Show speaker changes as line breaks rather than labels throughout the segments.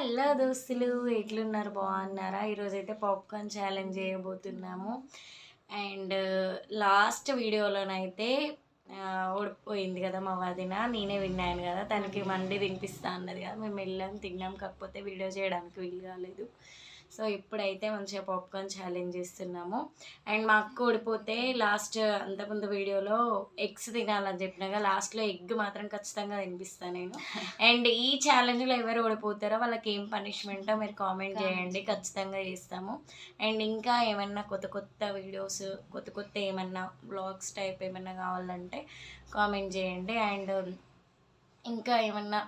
Hello దోస్తులు, ఎట్లున్నారు? బాగున్నారా? ఈరోజైతే పాప్కార్న్ ఛాలెంజ్ చేయబోతున్నాము. అండ్ లాస్ట్ వీడియోలోనైతే ఓడిపోయింది కదా మా వదిన. నేనే విన్నాను కదా, తనకి మండి తినిపిస్తా అన్నది కదా. మేము వెళ్ళాం, తిన్నాం. కాకపోతే వీడియో చేయడానికి వీలు కాలేదు. సో ఇప్పుడైతే మంచిగా పాప్కార్న్ ఛాలెంజ్ చేస్తున్నాము. అండ్ మా అక్క ఓడిపోతే లాస్ట్ అంతకుముందు వీడియోలో ఎగ్స్ తినాలని చెప్పినాక లాస్ట్లో ఎగ్ మాత్రం ఖచ్చితంగా తినిపిస్తాను నేను. అండ్ ఈ ఛాలెంజ్లో ఎవరు ఓడిపోతారో వాళ్ళకి ఏం పనిష్మెంటో మీరు కామెంట్ చేయండి, ఖచ్చితంగా చేస్తాము. అండ్ ఇంకా ఏమన్నా కొత్త కొత్త వీడియోస్, కొత్త ఏమన్నా బ్లాగ్స్ టైప్ ఏమన్నా కావాలంటే కామెంట్ చేయండి. అండ్ ఇంకా ఏమన్నా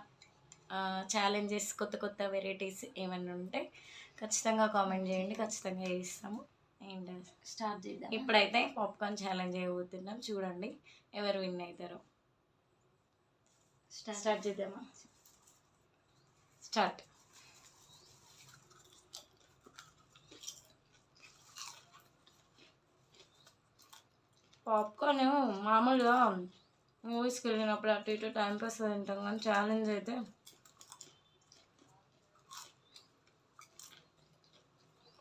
ఛాలెంజెస్, కొత్త వెరైటీస్ ఏమన్నా ఉంటే ఖచ్చితంగా కామెంట్ చేయండి, ఖచ్చితంగా చేస్తాము. అండ్
స్టార్ట్ చేద్దాం.
ఇప్పుడైతే పాప్కార్న్ ఛాలెంజ్ చేయబోతున్నాం, చూడండి ఎవరు విన్ అవుతారో. స్టార్ట్ చేద్దామా? స్టార్ట్. పాప్కార్న్ మామూలుగా మూవీస్కి వెళ్ళినప్పుడు అటు ఇటు టైంపాస్ తింటాం, కానీ ఛాలెంజ్ అయితే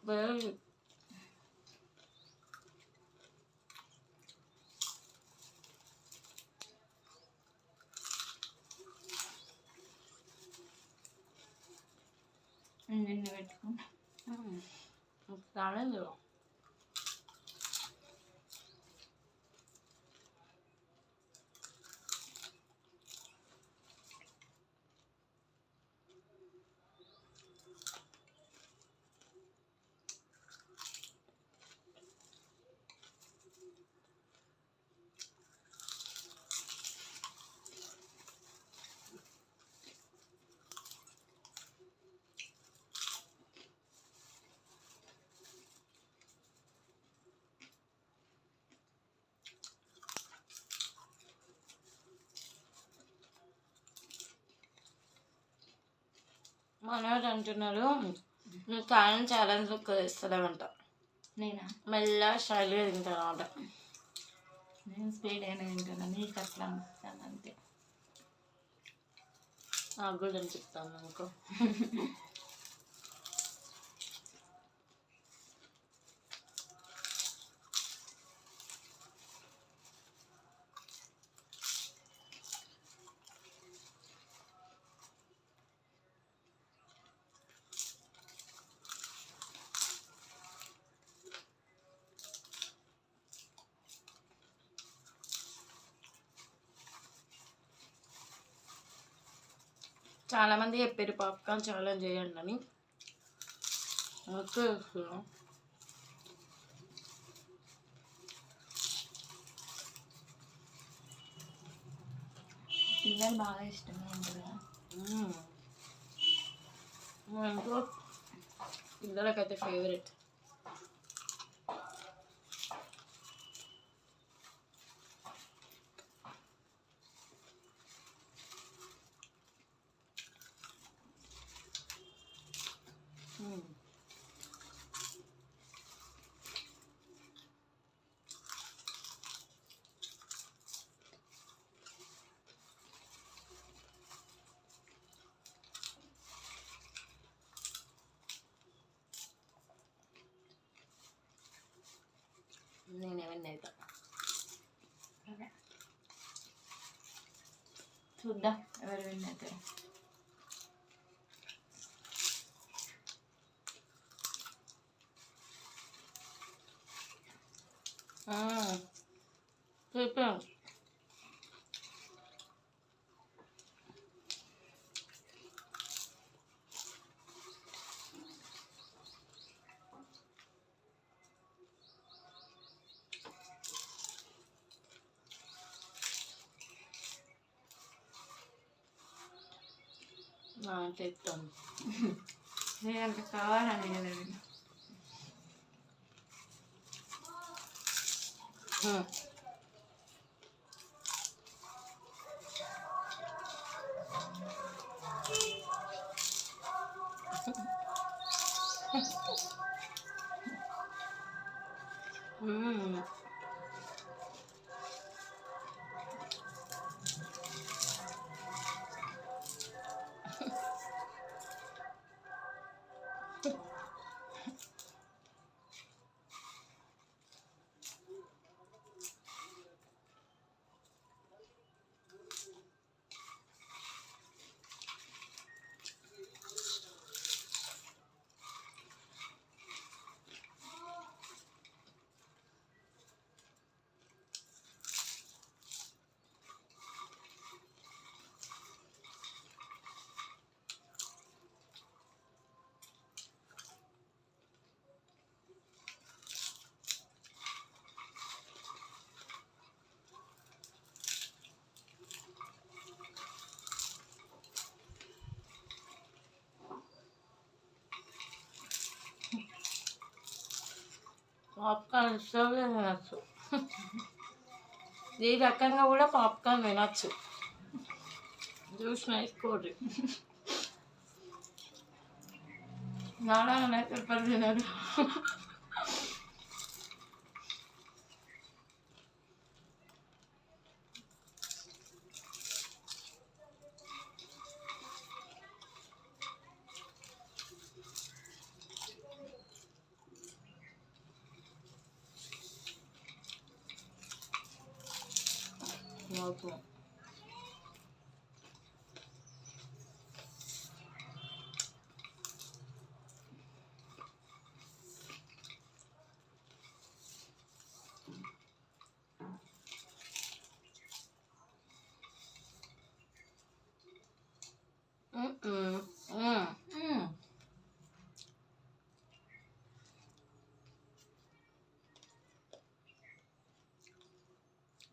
వేరే.
నిన్న పెట్టుకున్నా
ఛాలెంజ్ మనోడు అంటున్నాడు, నువ్వు ఛాలెంజ్ ఛాలెంజ్ ఇస్తలేమంట.
నేనా?
మెల్ల స్టైల్గా తింటాను అన్నమాట.
నేను స్పీడ్ అయినా తింటాను, నీకు అట్లా అనిపిస్తాను అంతే.
నాకు కూడా అనిపిస్తాను అనుకో. చాలామంది చెప్పారు పాప్కార్న్ ఛాలెంజ్ చేయండి అని. ఓకే,
పిల్లలు బాగా ఇష్టంగా ఉంటారు కదా.
మా ఇంట్లో పిల్లలకైతే ఫేవరెట్. నేనేమన్నా అవుతా,
చూద్దాం ఎవరు విన్ అవుతారు.
చెప్పాను. చెప్తాను,
నేనంత కావాలని కదా. పాప్కార్న్ ఇష్టంగా తినచ్చు. ఈ రకంగా కూడా పాప్కార్న్ తినచ్చు. జ్యూస్ వేసుకోండి. నాన్నైతే ఎప్పుడు తినరు. ఓకే.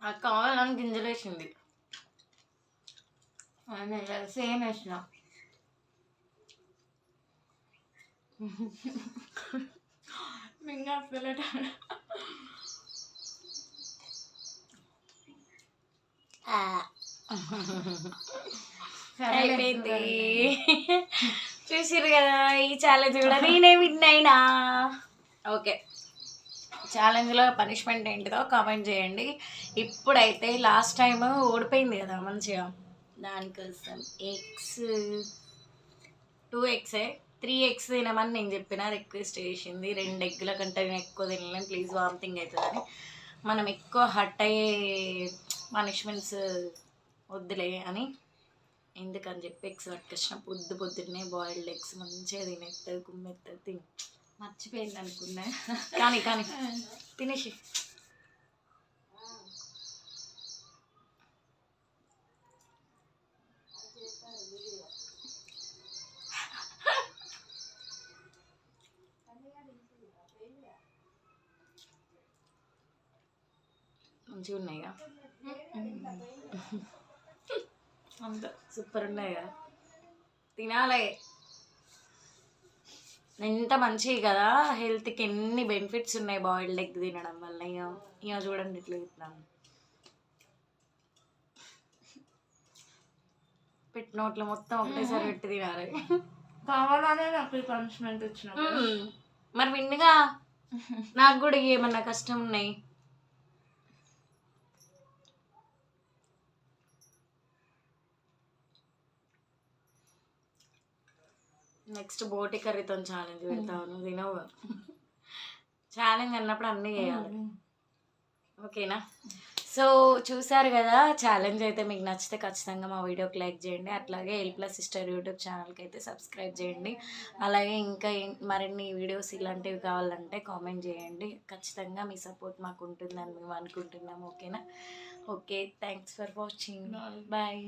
అది కావాలని గింజలు వేసింది. సేమ్ వేసిన. మింగా పిల్లట
అయిపోయింది. చూసిరు కదా, ఈ ఛాలెంజ్ కూడా నేనే విన్ అయినా. ఓకే, ఛాలెంజ్లో పనిష్మెంట్ ఏంటిదో కామెంట్ చేయండి. ఇప్పుడైతే లాస్ట్ టైం ఓడిపోయింది కదా మంచిగా, దానికోసం ఎగ్స్ 2 ఎగ్సే 3 ఎగ్స్ తినమని నేను చెప్పిన, రిక్వెస్ట్ చేసింది. 2 ఎగ్ల కంటే నేను ఎక్కువ తినలేను, ప్లీజ్ వామిటింగ్ అవుతుందని. మనం ఎక్కువ హట్ అయ్యే పనిష్మెంట్స్ వద్దులే అని, ఎందుకని చెప్పి ఎగ్స్ పట్టుకొచ్చిన. పొద్దున్నే బాయిల్డ్ ఎగ్స్ మంచిగా తినేస్తుంది, కుమ్మెస్తుంది. తిని
మర్చిపోయింది అనుకున్నా.
కానీ తినేసి మంచిగా ఉన్నాయిగా,
అంత
సూపర్ ఉన్నాయిగా, తినాలే. ఎంత మంచిది కదా హెల్త్కి, ఎన్ని బెనిఫిట్స్ ఉన్నాయి బాయిల్డ్ ఎగ్ తినడం వల్ల. ఇక చూడండి ఇట్లా తిన్నాను, పెట్టి నోట్లో మొత్తం ఒకటేసారి పెట్టి తినాలి.
కావాలనే నాకు ఈ పనిష్మెంట్ ఇచ్చిన.
మరి విన్నుగా నాకు కూడా ఏమన్నా కష్టం ఉన్నాయి. నెక్స్ట్ బోటి కర్రీతో ఛాలెంజ్ పెడతావు, నువ్వు తినవు. ఛాలెంజ్ అన్నప్పుడు అన్నీ చేయాలి, ఓకేనా? సో చూసారు కదా, ఛాలెంజ్ అయితే మీకు నచ్చితే ఖచ్చితంగా మా వీడియోకి లైక్ చేయండి. అట్లాగే ఎల్+ సిస్టర్ యూట్యూబ్ ఛానల్కి అయితే సబ్స్క్రైబ్ చేయండి. అలాగే ఇంకా మరిన్ని వీడియోస్ ఇలాంటివి కావాలంటే కామెంట్ చేయండి. ఖచ్చితంగా మీ సపోర్ట్ మాకు ఉంటుందని మేము అనుకుంటున్నాము, ఓకేనా? Okay, thanks for watching, bye.